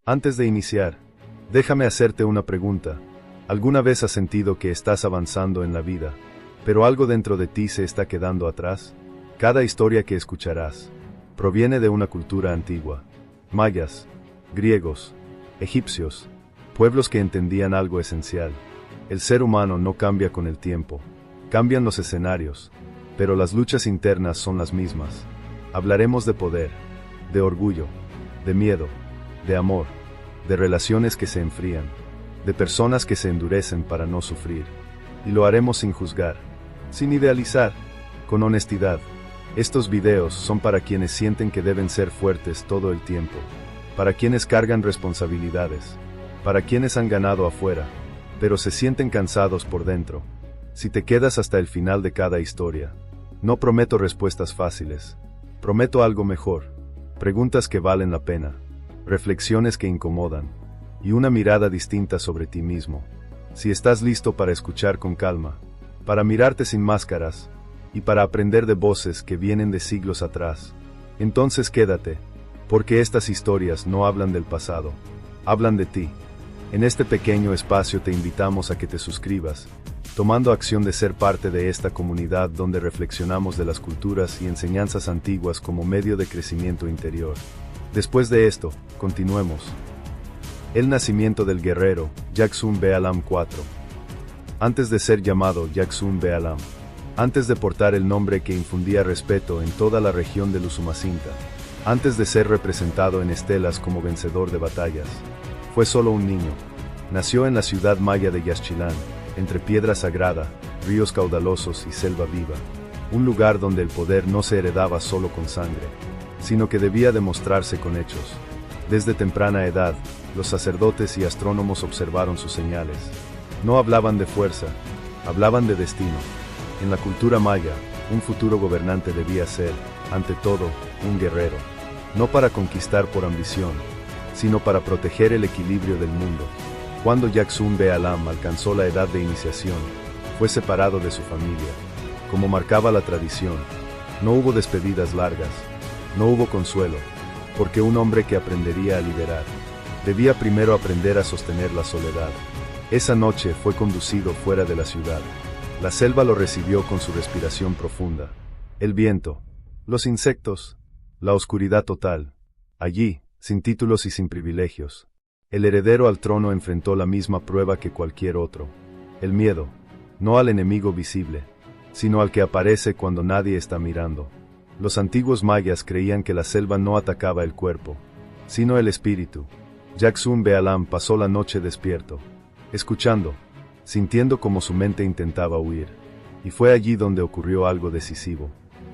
Antes de iniciar, déjame hacerte una pregunta. ¿Alguna vez has sentido que estás avanzando en la vida, pero algo dentro de ti se está quedando atrás? Cada historia que escucharás proviene de una cultura antigua. Mayas, griegos, egipcios, pueblos que entendían algo esencial. El ser humano no cambia con el tiempo, cambian los escenarios, pero las luchas internas son las mismas. Hablaremos de poder, de orgullo, de miedo, de amor, de relaciones que se enfrían, de personas que se endurecen para no sufrir. Y lo haremos sin juzgar, sin idealizar, con honestidad. Estos videos son para quienes sienten que deben ser fuertes todo el tiempo, para quienes cargan responsabilidades, para quienes han ganado afuera, pero se sienten cansados por dentro. Si te quedas hasta el final de cada historia, no prometo respuestas fáciles, prometo algo mejor, preguntas que valen la pena, reflexiones que incomodan, y una mirada distinta sobre ti mismo. Si estás listo para escuchar con calma, para mirarte sin máscaras, y para aprender de voces que vienen de siglos atrás, entonces quédate, porque estas historias no hablan del pasado, hablan de ti. En este pequeño espacio te invitamos a que te suscribas, tomando acción de ser parte de esta comunidad donde reflexionamos de las culturas y enseñanzas antiguas como medio de crecimiento interior. Después de esto, continuemos. El nacimiento del guerrero, Yaxun-Be-Alam IV. Antes de ser llamado Yaxun-Be-Alam, antes de portar el nombre que infundía respeto en toda la región de Usumacinta, antes de ser representado en estelas como vencedor de batallas, fue solo un niño. Nació en la ciudad maya de Yaxchilán, entre piedra sagrada, ríos caudalosos y selva viva, un lugar donde el poder no se heredaba solo con sangre, sino que debía demostrarse con hechos. Desde temprana edad, los sacerdotes y astrónomos observaron sus señales. No hablaban de fuerza, hablaban de destino. En la cultura maya, un futuro gobernante debía ser, ante todo, un guerrero, no para conquistar por ambición, sino para proteger el equilibrio del mundo. Cuando Yaxun-Be-Alam alcanzó la edad de iniciación, fue separado de su familia. Como marcaba la tradición, no hubo despedidas largas, no hubo consuelo, porque un hombre que aprendería a liderar, debía primero aprender a sostener la soledad. Esa noche fue conducido fuera de la ciudad. La selva lo recibió con su respiración profunda. El viento, los insectos, la oscuridad total. Allí, sin títulos y sin privilegios, el heredero al trono enfrentó la misma prueba que cualquier otro. El miedo, no al enemigo visible, sino al que aparece cuando nadie está mirando. Los antiguos mayas creían que la selva no atacaba el cuerpo, sino el espíritu. Yaxun-Be-Alam pasó la noche despierto, escuchando, sintiendo como su mente intentaba huir. Y fue allí donde ocurrió algo decisivo.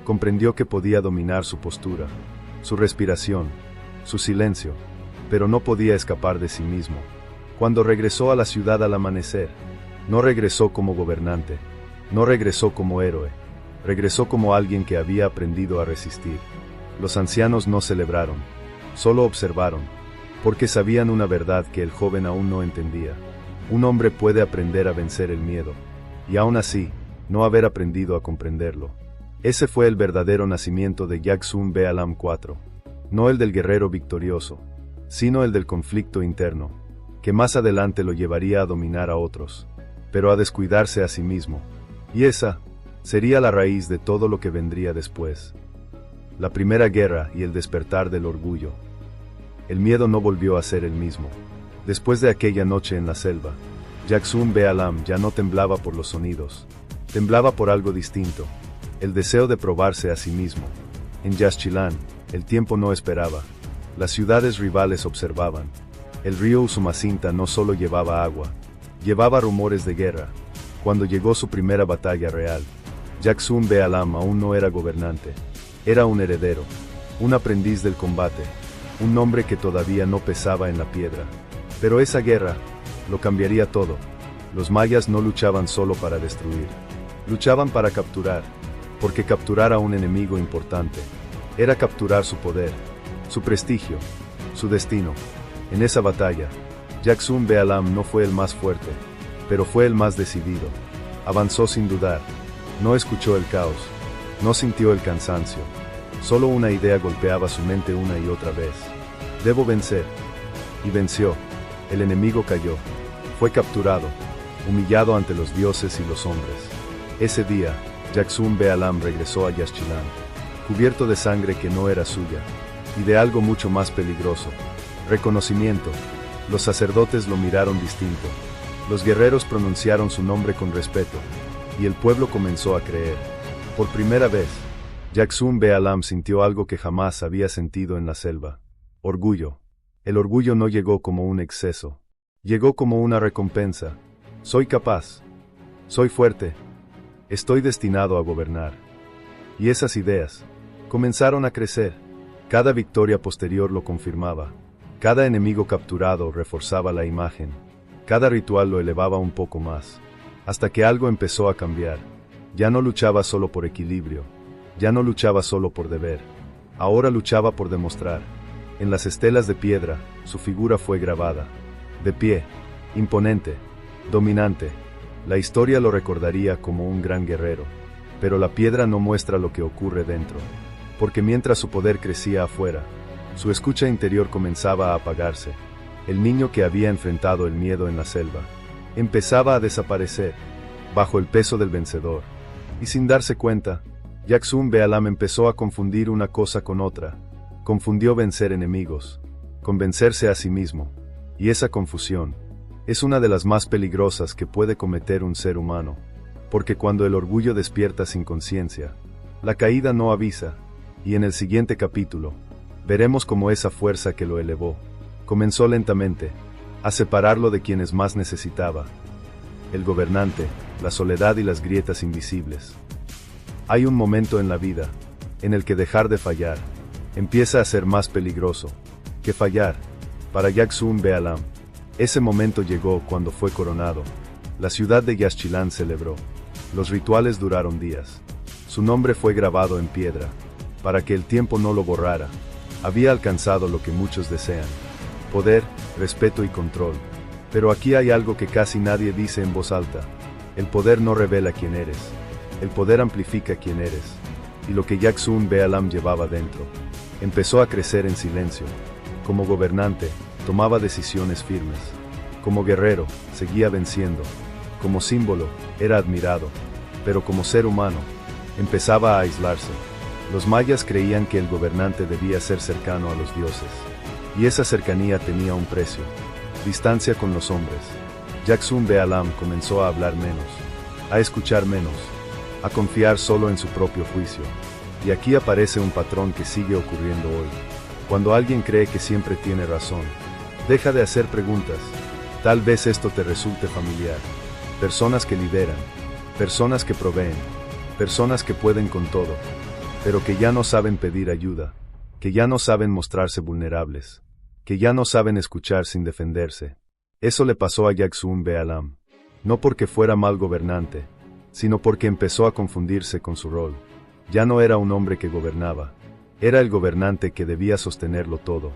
Comprendió que podía dominar su postura, su respiración, su silencio, pero no podía escapar de sí mismo. Cuando regresó a la ciudad al amanecer, no regresó como gobernante, no regresó como héroe, regresó como alguien que había aprendido a resistir. Los ancianos no celebraron, solo observaron, porque sabían una verdad que el joven aún no entendía. Un hombre puede aprender a vencer el miedo, y aún así, no haber aprendido a comprenderlo. Ese fue el verdadero nacimiento de Yaxun-Be-Alam IV, no el del guerrero victorioso, sino el del conflicto interno, que más adelante lo llevaría a dominar a otros, pero a descuidarse a sí mismo. Y esa sería la raíz de todo lo que vendría después. La primera guerra y el despertar del orgullo. El miedo no volvió a ser el mismo. Después de aquella noche en la selva, Yaxun-Be-Alam ya no temblaba por los sonidos, temblaba por algo distinto, el deseo de probarse a sí mismo. En Yaxchilán, el tiempo no esperaba, las ciudades rivales observaban. El río Usumacinta no solo llevaba agua, llevaba rumores de guerra. Cuando llegó su primera batalla real, Yaxun-Be-Alam aún no era gobernante, era un heredero, un aprendiz del combate, un nombre que todavía no pesaba en la piedra. Pero esa guerra lo cambiaría todo. Los mayas no luchaban solo para destruir, luchaban para capturar, porque capturar a un enemigo importante era capturar su poder, su prestigio, su destino. En esa batalla, Yaxun-Be-Alam no fue el más fuerte, pero fue el más decidido. Avanzó sin dudar, no escuchó el caos, no sintió el cansancio. Solo una idea golpeaba su mente una y otra vez. Debo vencer. y venció. El enemigo cayó. Fue capturado, humillado ante los dioses y los hombres. Ese día, Yaxum-Be-Alam regresó a Yaxchilán, cubierto de sangre que no era suya, y de algo mucho más peligroso: reconocimiento. Los sacerdotes lo miraron distinto. Los guerreros pronunciaron su nombre con respeto, y el pueblo comenzó a creer. Por primera vez, Yaxum-Be-Alam sintió algo que jamás había sentido en la selva: orgullo. El orgullo no llegó como un exceso. Llegó como una recompensa. Soy capaz. Soy fuerte. Estoy destinado a gobernar. Y esas ideas comenzaron a crecer. Cada victoria posterior lo confirmaba. Cada enemigo capturado reforzaba la imagen. Cada ritual lo elevaba un poco más. Hasta que algo empezó a cambiar. Ya no luchaba solo por equilibrio. Ya no luchaba solo por deber. Ahora luchaba por demostrar. En las estelas de piedra, su figura fue grabada. De pie, imponente, dominante. La historia lo recordaría como un gran guerrero. Pero la piedra no muestra lo que ocurre dentro. Porque mientras su poder crecía afuera, su escucha interior comenzaba a apagarse. El niño que había enfrentado el miedo en la selva empezaba a desaparecer, bajo el peso del vencedor. Y sin darse cuenta, Yaxum-Be-Alam empezó a confundir una cosa con otra. Confundió vencer enemigos con vencerse a sí mismo. Y esa confusión es una de las más peligrosas que puede cometer un ser humano. Porque cuando el orgullo despierta sin conciencia, la caída no avisa. Y en el siguiente capítulo, veremos cómo esa fuerza que lo elevó comenzó lentamente a separarlo de quienes más necesitaba: el gobernante, la soledad y las grietas invisibles. Hay un momento en la vida en el que dejar de fallar empieza a ser más peligroso que fallar. Para Yaxum-Be-Alam, ese momento llegó cuando fue coronado. La ciudad de Yaxchilán celebró. Los rituales duraron días. Su nombre fue grabado en piedra, para que el tiempo no lo borrara. Había alcanzado lo que muchos desean: poder, respeto y control. Pero aquí hay algo que casi nadie dice en voz alta: el poder no revela quién eres. El poder amplifica quién eres. Y lo que Yaxum-Be-Alam llevaba dentro empezó a crecer en silencio. Como gobernante, tomaba decisiones firmes. Como guerrero, seguía venciendo. Como símbolo, era admirado. Pero como ser humano, empezaba a aislarse. Los mayas creían que el gobernante debía ser cercano a los dioses. Y esa cercanía tenía un precio: distancia con los hombres. Yaxum-Be-Alam comenzó a hablar menos, a escuchar menos, a confiar solo en su propio juicio. Y aquí aparece un patrón que sigue ocurriendo hoy. Cuando alguien cree que siempre tiene razón, deja de hacer preguntas. Tal vez esto te resulte familiar. Personas que lideran, personas que proveen, personas que pueden con todo, pero que ya no saben pedir ayuda, que ya no saben mostrarse vulnerables, que ya no saben escuchar sin defenderse. Eso le pasó a Yaxum-Be-Alam. No porque fuera mal gobernante, sino porque empezó a confundirse con su rol. Ya no era un hombre que gobernaba. Era el gobernante que debía sostenerlo todo.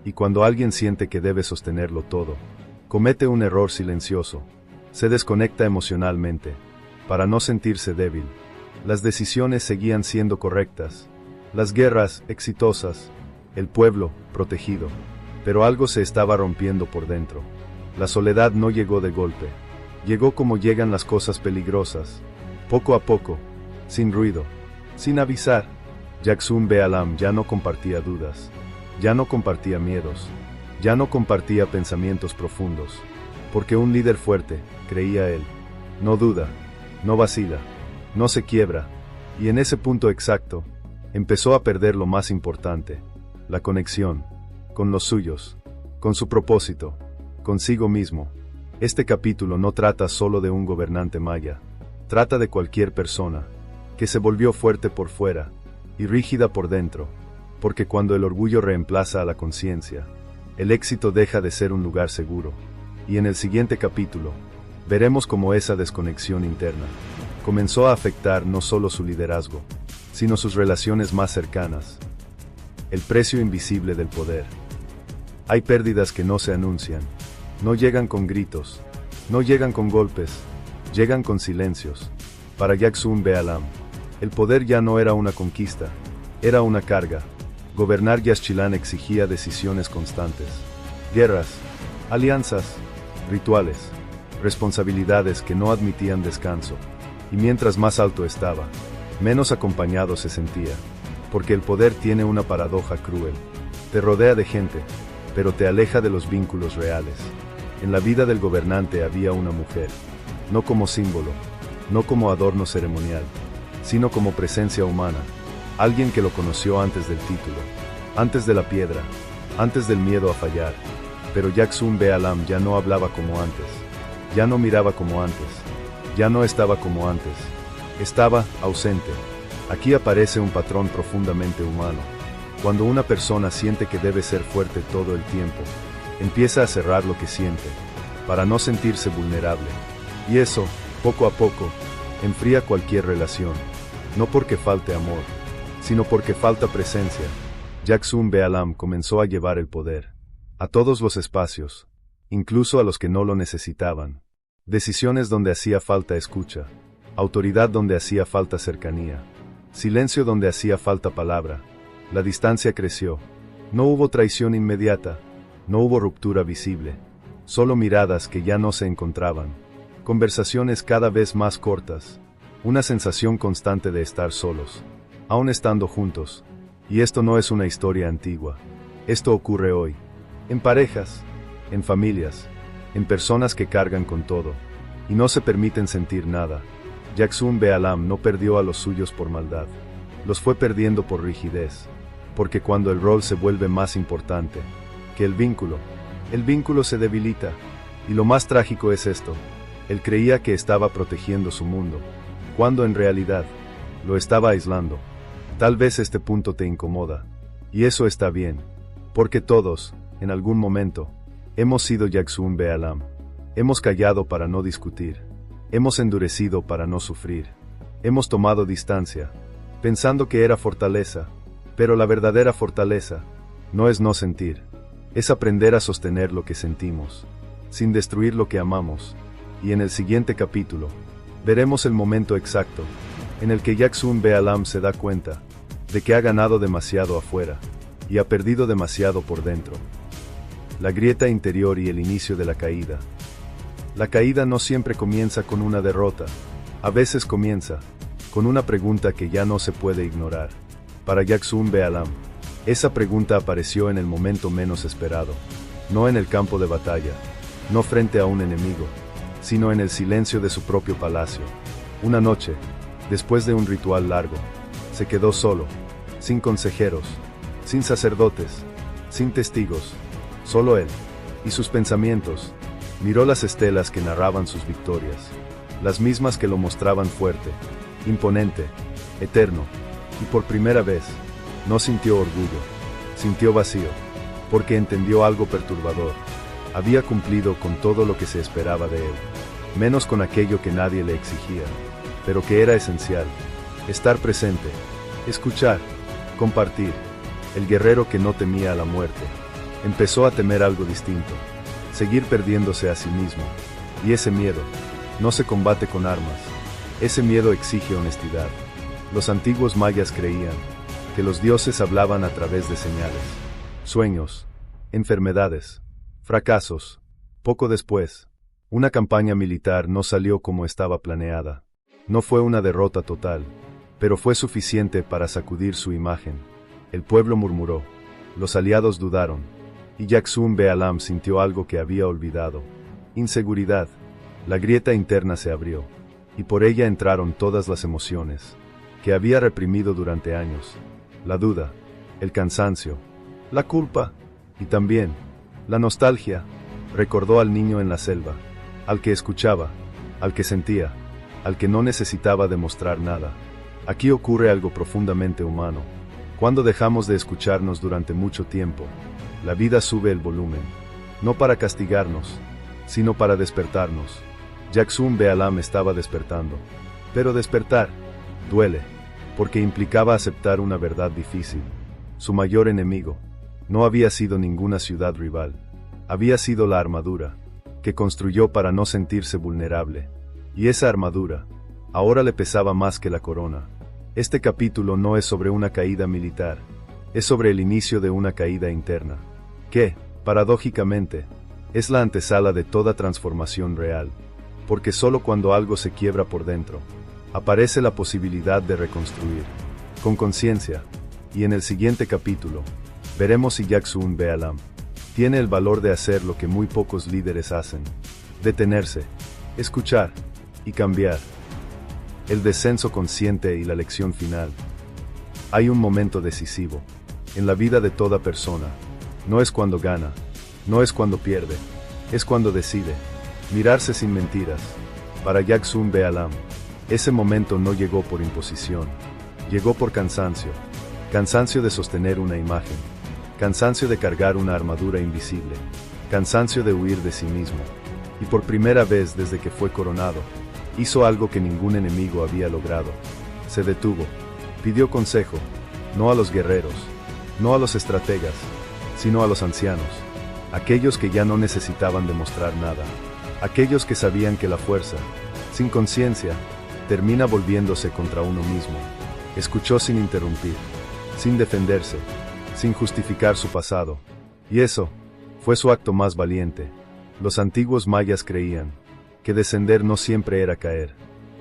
Y cuando alguien siente que debe sostenerlo todo, comete un error silencioso. Se desconecta emocionalmente, para no sentirse débil. Las decisiones seguían siendo correctas. Las guerras, exitosas. El pueblo, protegido. Pero algo se estaba rompiendo por dentro. La soledad no llegó de golpe. Llegó como llegan las cosas peligrosas. Poco a poco, sin ruido, sin avisar. Yaxum-Be-Alam ya no compartía dudas, ya no compartía miedos, ya no compartía pensamientos profundos, porque un líder fuerte, creía él, no duda, no vacila, no se quiebra, y en ese punto exacto, empezó a perder lo más importante: la conexión con los suyos, con su propósito, consigo mismo. Este capítulo no trata solo de un gobernante maya, trata de cualquier persona que se volvió fuerte por fuera y rígida por dentro, porque cuando el orgullo reemplaza a la conciencia, el éxito deja de ser un lugar seguro. Y en el siguiente capítulo, veremos cómo esa desconexión interna comenzó a afectar no solo su liderazgo, sino sus relaciones más cercanas. El precio invisible del poder. Hay pérdidas que no se anuncian, no llegan con gritos, no llegan con golpes, llegan con silencios. Para Yaxum-Be-Alam, el poder ya no era una conquista, era una carga. Gobernar Yaxchilán exigía decisiones constantes. Guerras, alianzas, rituales, responsabilidades que no admitían descanso. Y mientras más alto estaba, menos acompañado se sentía. Porque el poder tiene una paradoja cruel. Te rodea de gente, pero te aleja de los vínculos reales. En la vida del gobernante había una mujer, no como símbolo, no como adorno ceremonial, sino como presencia humana, alguien que lo conoció antes del título, antes de la piedra, antes del miedo a fallar. Pero Jackson Bealam ya no hablaba como antes, ya no miraba como antes, ya no estaba como antes, estaba ausente. Aquí aparece un patrón profundamente humano. Cuando una persona siente que debe ser fuerte todo el tiempo, empieza a cerrar lo que siente, para no sentirse vulnerable. Y eso, poco a poco, enfría cualquier relación, no porque falte amor, sino porque falta presencia. Jackson Bealam comenzó a llevar el poder a todos los espacios, incluso a los que no lo necesitaban. Decisiones donde hacía falta escucha, autoridad donde hacía falta cercanía, silencio donde hacía falta palabra. La distancia creció. No hubo traición inmediata, no hubo ruptura visible, solo miradas que ya no se encontraban, conversaciones cada vez más cortas, una sensación constante de estar solos, aún estando juntos. Y esto no es una historia antigua. Esto ocurre hoy, en parejas, en familias, en personas que cargan con todo, y no se permiten sentir nada. Jackson Bealam no perdió a los suyos por maldad, los fue perdiendo por rigidez, porque cuando el rol se vuelve más importante que el vínculo se debilita. Y lo más trágico es esto: él creía que estaba protegiendo su mundo, cuando en realidad lo estaba aislando. Tal vez este punto te incomoda, y eso está bien, porque todos, en algún momento, hemos sido Jackson Bealam. Hemos callado para no discutir, hemos endurecido para no sufrir, hemos tomado distancia, pensando que era fortaleza, pero la verdadera fortaleza no es no sentir, es aprender a sostener lo que sentimos, sin destruir lo que amamos. Y en el siguiente capítulo, veremos el momento exacto en el que Jackson Bealam se da cuenta de que ha ganado demasiado afuera y ha perdido demasiado por dentro. La grieta interior y el inicio de la caída. La caída no siempre comienza con una derrota, a veces comienza con una pregunta que ya no se puede ignorar. Para Jackson Bealam, esa pregunta apareció en el momento menos esperado, no en el campo de batalla, no frente a un enemigo, sino en el silencio de su propio palacio. Una noche, después de un ritual largo, se quedó solo, sin consejeros, sin sacerdotes, sin testigos, solo él y sus pensamientos. Miró las estelas que narraban sus victorias, las mismas que lo mostraban fuerte, imponente, eterno, y por primera vez, no sintió orgullo, sintió vacío, porque entendió algo perturbador. Había cumplido con todo lo que se esperaba de él, menos con aquello que nadie le exigía, pero que era esencial: estar presente, escuchar, compartir. El guerrero que no temía a la muerte, empezó a temer algo distinto: seguir perdiéndose a sí mismo. Y ese miedo no se combate con armas, ese miedo exige honestidad. Los antiguos mayas creían que los dioses hablaban a través de señales, sueños, enfermedades, fracasos. Poco después, una campaña militar no salió como estaba planeada. No fue una derrota total, pero fue suficiente para sacudir su imagen. El pueblo murmuró, los aliados dudaron, y Jackson Bealam sintió algo que había olvidado: inseguridad. La grieta interna se abrió, y por ella entraron todas las emociones que había reprimido durante años: la duda, el cansancio, la culpa, y también la nostalgia. Recordó al niño en la selva, al que escuchaba, al que sentía, al que no necesitaba demostrar nada. Aquí ocurre algo profundamente humano. Cuando dejamos de escucharnos durante mucho tiempo, la vida sube el volumen, no para castigarnos, sino para despertarnos. Jackson Bealam estaba despertando, pero despertar duele, porque implicaba aceptar una verdad difícil. Su mayor enemigo no había sido ninguna ciudad rival, había sido la armadura que construyó para no sentirse vulnerable. Y esa armadura ahora le pesaba más que la corona. Este capítulo no es sobre una caída militar, es sobre el inicio de una caída interna, que, Paradójicamente, es la antesala de toda transformación real, porque solo cuando algo se quiebra por dentro, aparece la posibilidad de reconstruir, con conciencia, y en el siguiente capítulo, veremos si Jaksun Bealam tiene el valor de hacer lo que muy pocos líderes hacen: detenerse, escuchar y cambiar. El descenso consciente y la lección final. Hay un momento decisivo en la vida de toda persona. No es cuando gana, no es cuando pierde, es cuando decide mirarse sin mentiras. Para Jaksun Bealam, ese momento no llegó por imposición, llegó por cansancio. Cansancio de sostener una imagen, cansancio de cargar una armadura invisible, cansancio de huir de sí mismo. Y por primera vez desde que fue coronado, hizo algo que ningún enemigo había logrado. Se detuvo, pidió consejo, no a los guerreros, no a los estrategas, sino a los ancianos, aquellos que ya no necesitaban demostrar nada, aquellos que sabían que la fuerza, sin conciencia, termina volviéndose contra uno mismo. Escuchó sin interrumpir, sin defenderse, sin justificar su pasado. Y eso fue su acto más valiente. Los antiguos mayas creían que descender no siempre era caer.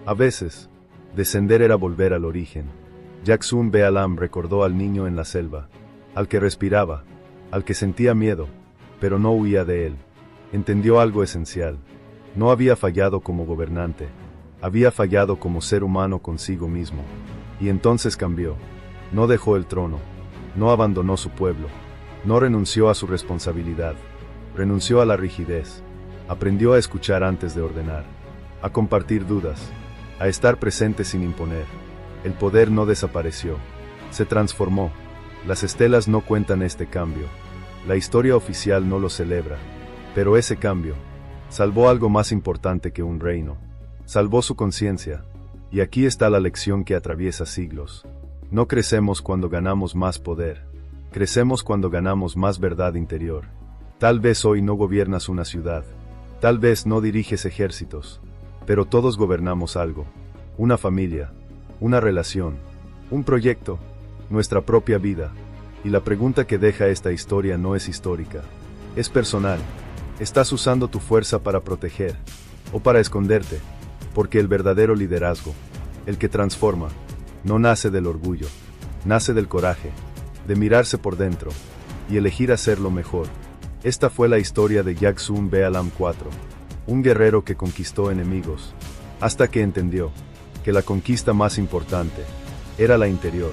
A veces, descender era volver al origen. Jaksun Bealam recordó al niño en la selva, al que respiraba, al que sentía miedo, pero no huía de él. Entendió algo esencial. No había fallado como gobernante, había fallado como ser humano consigo mismo. Y entonces cambió. No dejó el trono, no abandonó su pueblo, no renunció a su responsabilidad, renunció a la rigidez, aprendió a escuchar antes de ordenar, a compartir dudas, a estar presente sin imponer. El poder no desapareció, se transformó. Las estelas no cuentan este cambio, la historia oficial no lo celebra, pero ese cambio salvó algo más importante que un reino, salvó su conciencia. Y aquí está la lección que atraviesa siglos. No crecemos cuando ganamos más poder, crecemos cuando ganamos más verdad interior. Tal vez hoy no gobiernas una ciudad, tal vez no diriges ejércitos, pero todos gobernamos algo: una familia, una relación, un proyecto, nuestra propia vida. Y la pregunta que deja esta historia no es histórica, es personal. ¿Estás usando tu fuerza para proteger o para esconderte? Porque el verdadero liderazgo, el que transforma, no nace del orgullo, nace del coraje, de mirarse por dentro y elegir hacerlo mejor. Esta fue la historia de Jaksun Bealam IV, un guerrero que conquistó enemigos, hasta que entendió que la conquista más importante era la interior.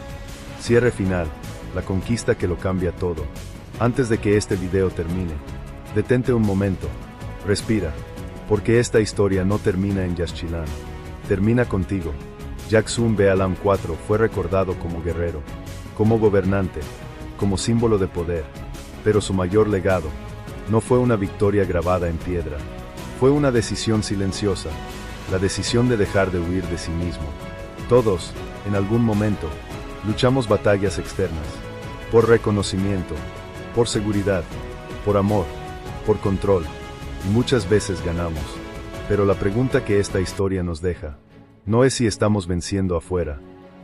Cierre final, la conquista que lo cambia todo. Antes de que este video termine, detente un momento, respira, porque esta historia no termina en Yaxchilán, termina contigo. Jaksun Bealam IV fue recordado como guerrero, como gobernante, como símbolo de poder, pero su mayor legado no fue una victoria grabada en piedra, fue una decisión silenciosa, la decisión de dejar de huir de sí mismo. Todos, en algún momento, luchamos batallas externas, por reconocimiento, por seguridad, por amor, por control, y muchas veces ganamos. Pero la pregunta que esta historia nos deja no es si estamos venciendo afuera,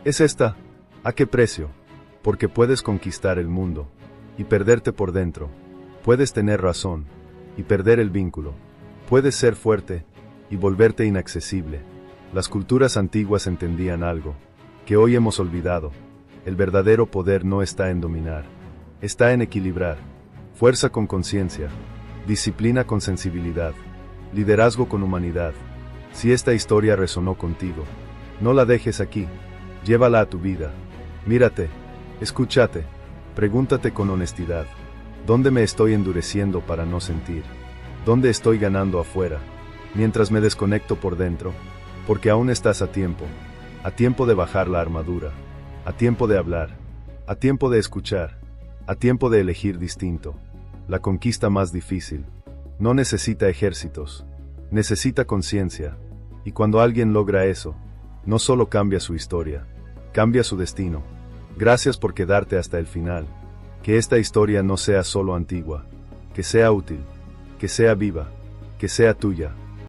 es esta: ¿a qué precio? Porque puedes conquistar el mundo y perderte por dentro, puedes tener razón y perder el vínculo, puedes ser fuerte y volverte inaccesible. Las culturas antiguas entendían algo que hoy hemos olvidado: el verdadero poder no está en dominar, está en equilibrar. Fuerza con conciencia, disciplina con sensibilidad, liderazgo con humanidad. Si esta historia resonó contigo, no la dejes aquí, llévala a tu vida. Mírate, escúchate, pregúntate con honestidad: ¿dónde me estoy endureciendo para no sentir? ¿Dónde estoy ganando afuera, mientras me desconecto por dentro? Porque aún estás a tiempo de bajar la armadura, a tiempo de hablar, a tiempo de escuchar, a tiempo de elegir distinto. La conquista más difícil no necesita ejércitos, necesita conciencia. Y cuando alguien logra eso, no solo cambia su historia, cambia su destino. Gracias por quedarte hasta el final. Que esta historia no sea solo antigua, que sea útil, que sea viva, que sea tuya.